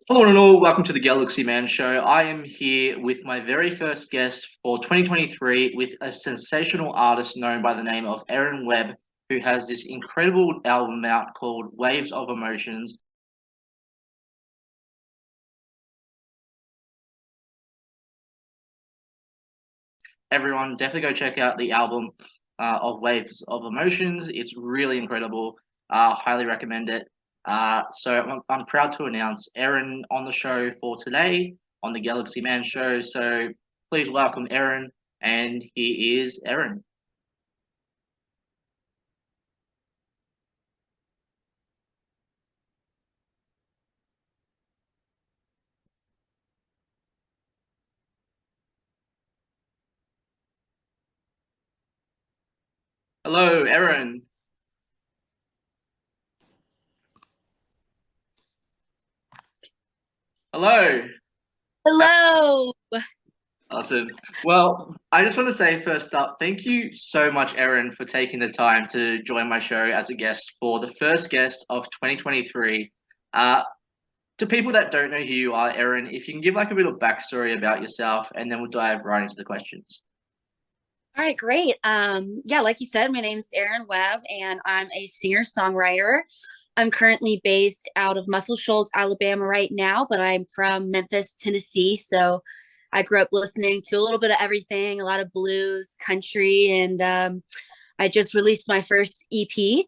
Hello and all, welcome to the Galaxy Man Show. I am here with my very first guest for 2023 with a sensational artist known by the name of Erin Webb, who has this incredible album out called Waves of Emotions. Everyone, definitely go check out the album of Waves of Emotions. It's really incredible. Highly recommend it. So I'm proud to announce Erin on the show for today on the Galaxy Man Show. So please welcome Erin, and here is Erin. Hello, Erin. Hello. Hello. Awesome. Well, I just want to say first up, thank you so much, Erin, for taking the time to join my show as a guest for the first guest of 2023. To people that don't know who you are, Erin, if you can give like a bit of backstory about yourself, and then we'll dive right into the questions. All right, great. Yeah, like you said, my name is Erin Webb, and I'm a singer-songwriter. I'm currently based out of Muscle Shoals, Alabama right now, but I'm from Memphis, Tennessee. So I grew up listening to a little bit of everything, a lot of blues, country, and I just released my first EP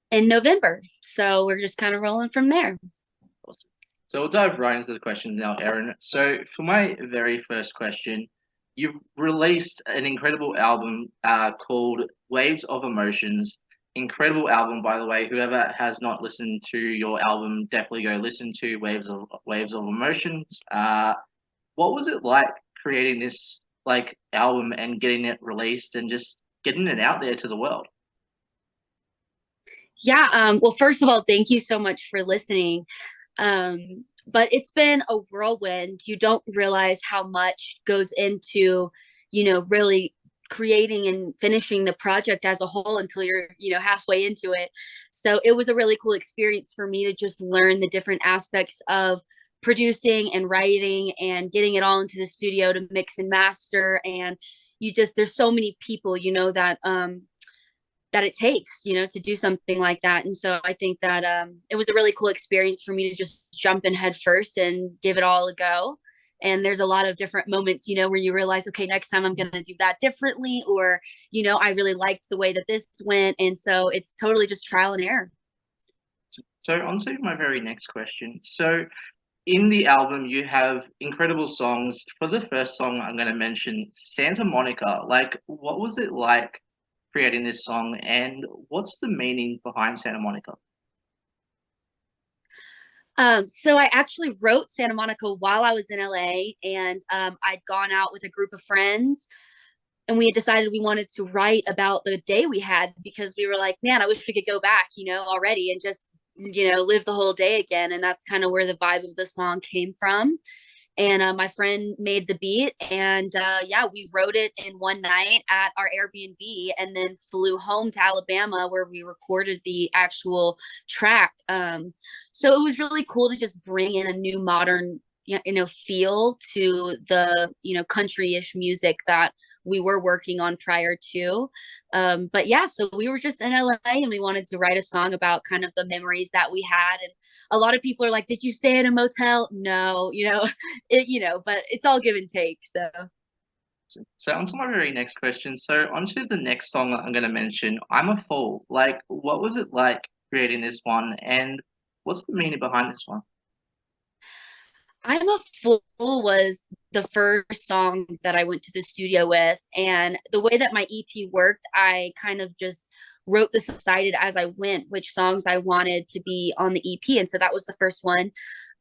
in November. So we're just kind of rolling from there. Awesome. So we'll dive right into the questions now, Erin. So for my very first question, you've released an incredible album called Waves of Emotions. Incredible album, by the way. Whoever has not listened to your album, definitely go listen to Waves of Emotions. What was it like creating this like album and getting it released and just getting it out there to the world? Yeah. Well, first of all, thank you so much for listening. But it's been a whirlwind. You don't realize how much goes into, really creating and finishing the project as a whole until you're, halfway into it. So it was a really cool experience for me to just learn the different aspects of producing and writing and getting it all into the studio to mix and master. And there's so many people, that it takes, to do something like that. And so I think that it was a really cool experience for me to just jump in head first and give it all a go. And there's a lot of different moments, where you realize, okay, next time I'm going to do that differently, or, I really liked the way that this went. And so it's totally just trial and error. So on to my very next question. So in the album, you have incredible songs. For the first song, I'm going to mention Santa Monica. Like, what was it like creating this song, and what's the meaning behind Santa Monica? So I actually wrote Santa Monica while I was in LA, and I'd gone out with a group of friends, and we had decided we wanted to write about the day we had because we were like, man, I wish we could go back, already and just, live the whole day again. And that's kind of where the vibe of the song came from. And my friend made the beat, and yeah, we wrote it in one night at our Airbnb, and then flew home to Alabama where we recorded the actual track. So it was really cool to just bring in a new modern, feel to the country-ish music that we were working on prior to. But yeah, so we were just in LA, and we wanted to write a song about kind of the memories that we had. And a lot of people are like, did you stay at a motel? No, but it's all give and take. So So on to my very next question. So on to the next song that I'm going to mention, I'm a Fool. Like, what was it like creating this one, and what's the meaning behind this one? I'm a Fool was the first song that I went to the studio with. And the way that my EP worked, I kind of just wrote this, decided as I went which songs I wanted to be on the EP. And so that was the first one.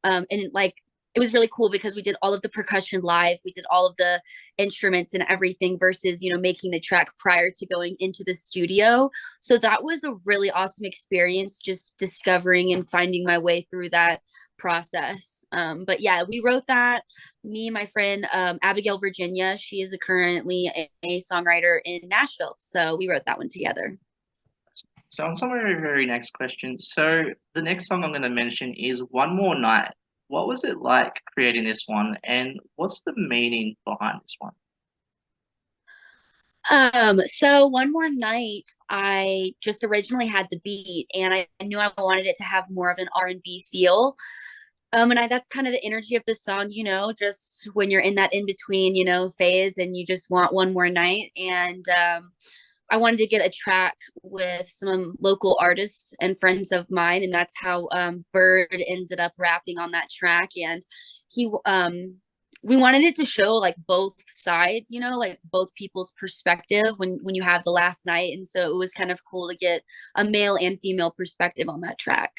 And like, it was really cool because we did all of the percussion live. We did all of the instruments and everything versus, making the track prior to going into the studio. So that was a really awesome experience, just discovering and finding my way through that process. But yeah, we wrote that. Me and my friend Abigail Virginia, she is currently a songwriter in Nashville. So we wrote that one together. So on to my very, very next question. So the next song I'm going to mention is One More Night. What was it like creating this one, and what's the meaning behind this one? So one more night, I just originally had the beat, and I knew I wanted it to have more of an R&B feel. And that's kind of the energy of the song, just when you're in that in between, phase, and you just want one more night. And I wanted to get a track with some local artists and friends of mine, and that's how Bird ended up rapping on that track. And he we wanted it to show like both sides, like both people's perspective when you have the last night. And so it was kind of cool to get a male and female perspective on that track.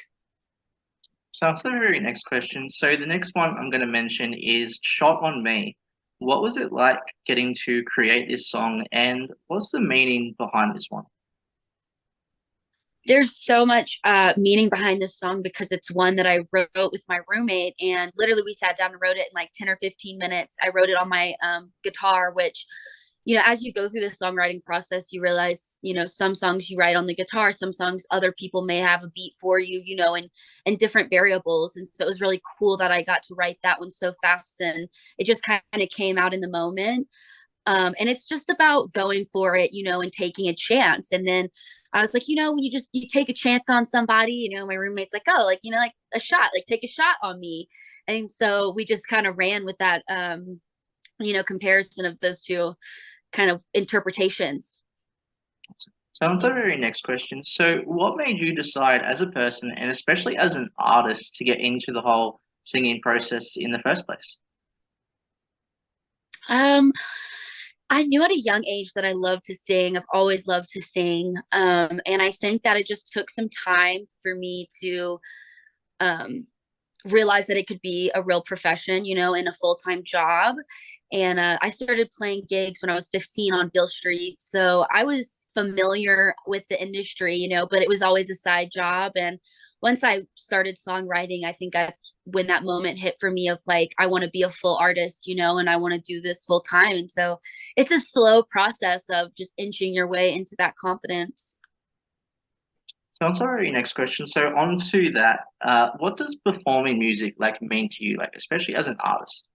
So on to the very next question. So the next one I'm going to mention is Shot on Me. What was it like getting to create this song, and what's the meaning behind this one? There's so much meaning behind this song because it's one that I wrote with my roommate, and literally we sat down and wrote it in like 10 or 15 minutes. I wrote it on my guitar, which, as you go through the songwriting process, you realize, some songs you write on the guitar, some songs other people may have a beat for you, and different variables. And so it was really cool that I got to write that one so fast, and it just kind of came out in the moment. And it's just about going for it, and taking a chance. And then I was like, when you take a chance on somebody, my roommate's like, oh, like, like a shot, like take a shot on me. And so we just kind of ran with that, comparison of those two kind of interpretations. So on to the very next question. So what made you decide as a person, and especially as an artist, to get into the whole singing process in the first place? Um, I knew at a young age that I loved to sing. I've always loved to sing. And I think that it just took some time for me to um, realize that it could be a real profession, in a full time job. And I started playing gigs when I was 15 on Bill Street. So I was familiar with the industry, but it was always a side job. And once I started songwriting, I think that's when that moment hit for me of like, I want to be a full artist, and I want to do this full time. And so it's a slow process of just inching your way into that confidence. So on to our very next question. So on to that, what does performing music like mean to you, like especially as an artist?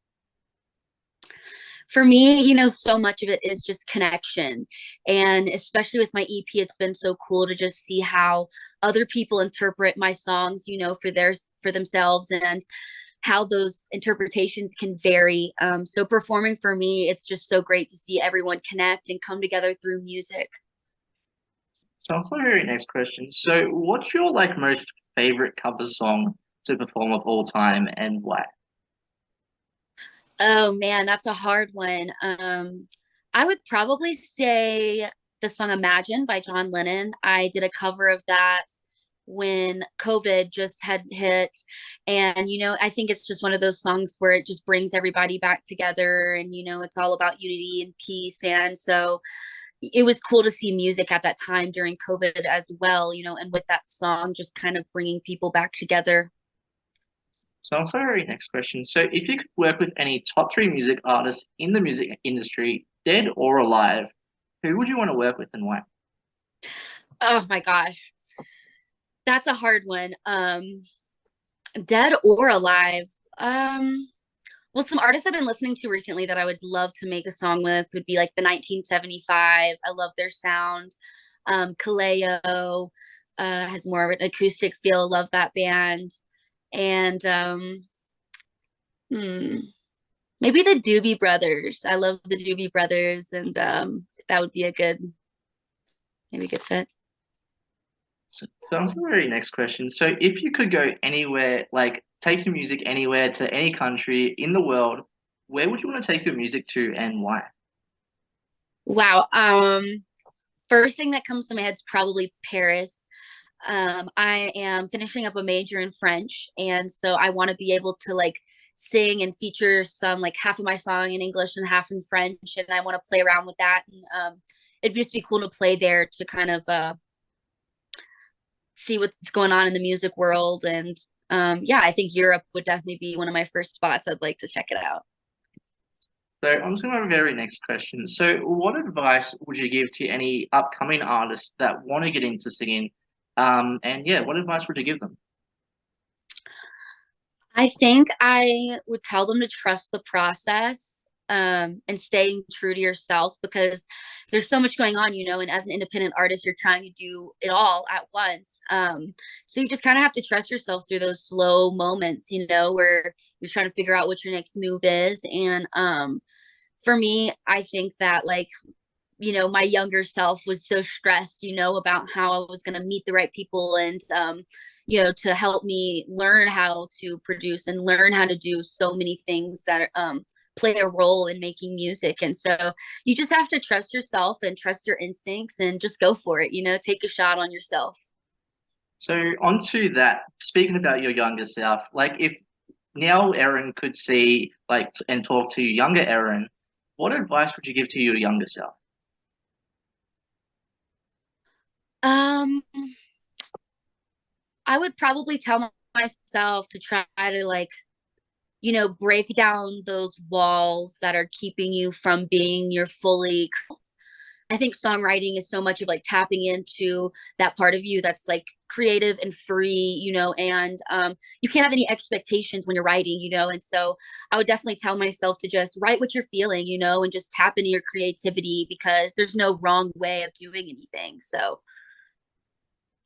For me, so much of it is just connection. And especially with my EP, it's been so cool to just see how other people interpret my songs, for themselves, and how those interpretations can vary. So performing for me, it's just so great to see everyone connect and come together through music. So on to our very next question. So what's your like most favorite cover song to perform of all time, and why? Oh man, that's a hard one. I would probably say the song Imagine by John Lennon. I did a cover of that when COVID just had hit. And, I think it's just one of those songs where it just brings everybody back together, and, it's all about unity and peace. And so it was cool to see music at that time during COVID as well, and with that song, just kind of bringing people back together. So on to our very next question. So if you could work with any top three music artists in the music industry, dead or alive, who would you want to work with and why? Oh my gosh, that's a hard one. Dead or alive. Well, some artists I've been listening to recently that I would love to make a song with would be like the 1975. I love their sound. Kaleo has more of an acoustic feel. Love that band. And hmm, maybe the Doobie Brothers. I love the Doobie Brothers, and that would be maybe a good fit. So on to the very next question. So if you could go anywhere, like take your music anywhere to any country in the world, where would you want to take your music to and why? Wow. First thing that comes to my head is probably Paris. I am finishing up a major in French, and so I want to be able to like sing and feature some like half of my song in English and half in French, and I want to play around with that. And it'd just be cool to play there to kind of see what's going on in the music world. And yeah, I think Europe would definitely be one of my first spots. I'd like to check it out. So on to my very next question. So what advice would you give to any upcoming artists that want to get into singing And yeah, what advice would you give them? I think I would tell them to trust the process, and staying true to yourself, because there's so much going on, and as an independent artist, you're trying to do it all at once. So you just kind of have to trust yourself through those slow moments, where you're trying to figure out what your next move is. And for me, I think that, like, my younger self was so stressed, about how I was going to meet the right people, and, to help me learn how to produce and learn how to do so many things that play a role in making music. And so you just have to trust yourself and trust your instincts and just go for it, take a shot on yourself. So onto that, speaking about your younger self, like if now Erin could see like and talk to younger Erin, what advice would you give to your younger self? Um, I would probably tell myself to try to, like, break down those walls that are keeping you from being your fully. I think songwriting is so much of like tapping into that part of you that's like creative and free, and you can't have any expectations when you're writing, and so I would definitely tell myself to just write what you're feeling, and just tap into your creativity, because there's no wrong way of doing anything. So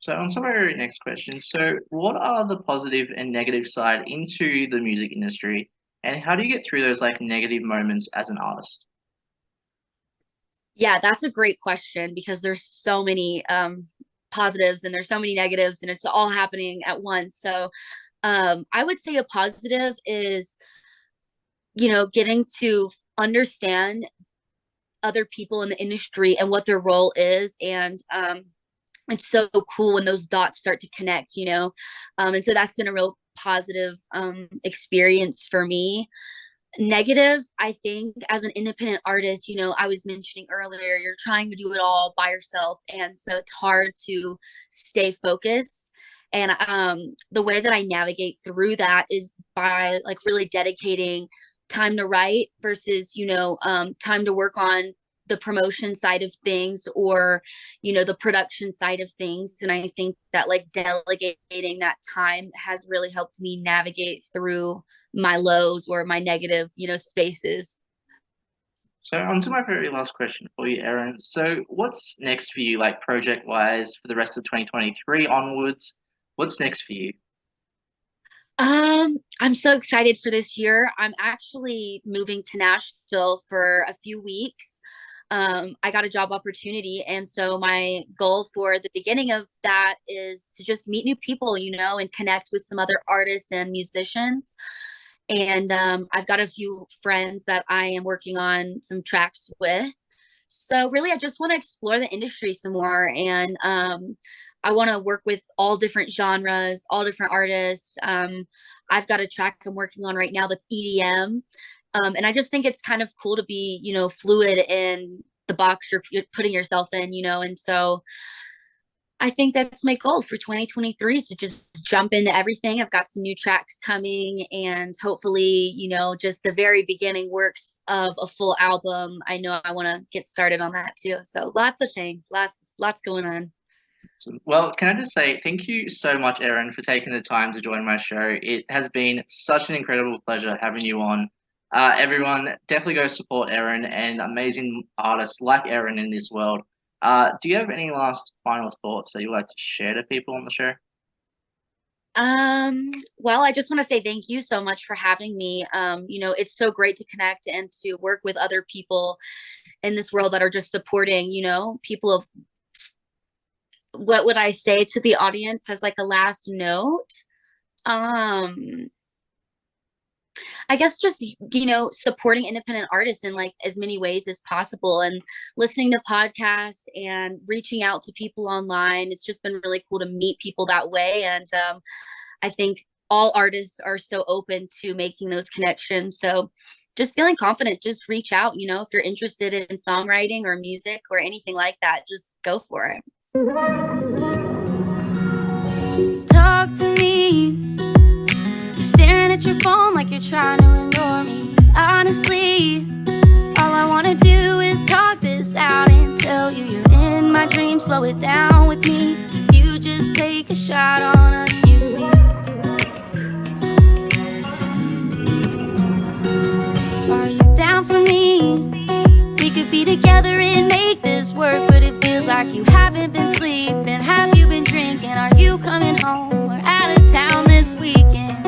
on to my next question. So what are the positive and negative side into the music industry, and how do you get through those like negative moments as an artist? Yeah, that's a great question, because there's so many positives and there's so many negatives, and it's all happening at once. So I would say a positive is, getting to understand other people in the industry and what their role is. And it's so cool when those dots start to connect, and so that's been a real positive experience for me. Negatives, I think, as an independent artist, I was mentioning earlier, you're trying to do it all by yourself, and so it's hard to stay focused. And the way that I navigate through that is by like really dedicating time to write versus time to work on the promotion side of things, or the production side of things. And I think that like delegating that time has really helped me navigate through my lows or my negative spaces. So on to my very last question for you, Erin. So what's next for you, like project wise, for the rest of 2023 onwards? What's next for you? I'm so excited for this year. I'm actually moving to Nashville for a few weeks. I got a job opportunity, and so my goal for the beginning of that is to just meet new people, and connect with some other artists and musicians. And I've got a few friends that I am working on some tracks with. So really, I just want to explore the industry some more, and I want to work with all different genres, all different artists. I've got a track I'm working on right now that's EDM, and I just think it's kind of cool to be, fluid in the box you're putting yourself in, and so I think that's my goal for 2023 is to just jump into everything. I've got some new tracks coming, and hopefully, just the very beginning works of a full album. I know I want to get started on that too. So lots of things, lots going on. Well, can I just say thank you so much, Erin, for taking the time to join my show. It has been such an incredible pleasure having you on. Everyone, definitely go support Erin and amazing artists like Erin in this world. Do you have any last final thoughts that you'd like to share to people on the show? Well, I just want to say thank you so much for having me. It's so great to connect and to work with other people in this world that are just supporting, people of what would I say to the audience as like a last note? Um, I guess just, supporting independent artists in like as many ways as possible, and listening to podcasts and reaching out to people online. It's just been really cool to meet people that way. And I think all artists are so open to making those connections. So just feeling confident, just reach out, if you're interested in songwriting or music or anything like that, just go for it. Talk to me. You're staring at your phone like you're trying to ignore me. Honestly, all I wanna do is talk this out and tell you you're in my dreams. Slow it down with me. You just take take a shot on us, you'd see. Are you down for me? We could be together and make this work, but it feels like you haven't been sleeping. Have you been drinking? Are you coming home or out of town this weekend?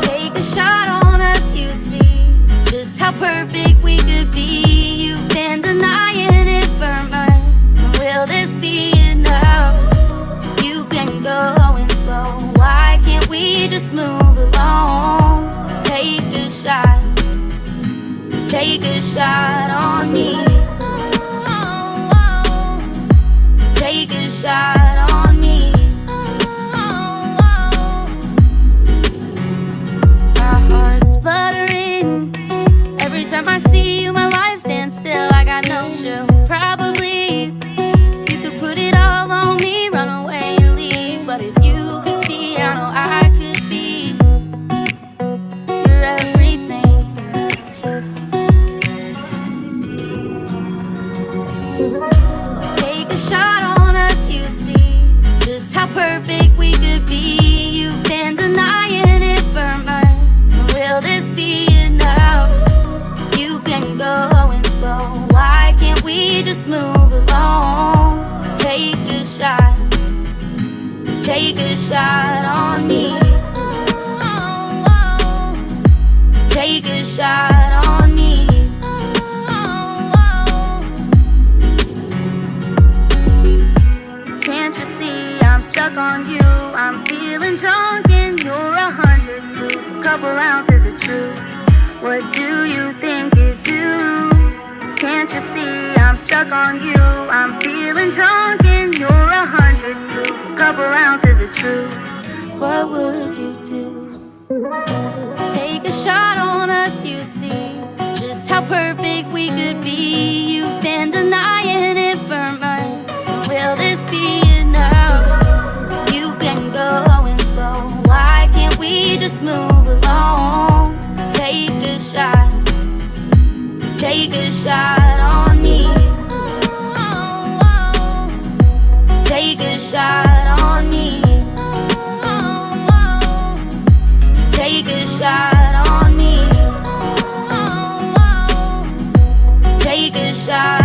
Take a shot on us, you'd see just how perfect we could be. You've been denying it for months. Will this be enough? You've been going slow. Why can't we just move along? Take a shot. Take a shot on me. Take a shot on me. My heart's fluttering. Every time I see you, my life stands still. I got no chill. Probably you could put it all on me, run away and leave. But if you could see, I know I could be your everything. Take a shot on us, you'd see just how perfect we could be. You've been denying it for months. Will this be enough? You've been going slow. Why can't we just move along? Take a shot. Take a shot on me. Take a shot on me. Can't you see I'm stuck on you? I'm feeling drunk and you're 100 proof. A couple ounces of truth. What do you think it do? Can't you see I'm stuck on you? I'm feeling drunk and you're 100 proof. A couple ounces of truth. What would you do? Take a shot on us, you'd see just how perfect we could be. You've been denying it for months. Will this be enough? You've been going slow. Why can't we just move along? Take a shot. Take a shot on me. Take a shot on me. Take a shot on me. Take a shot.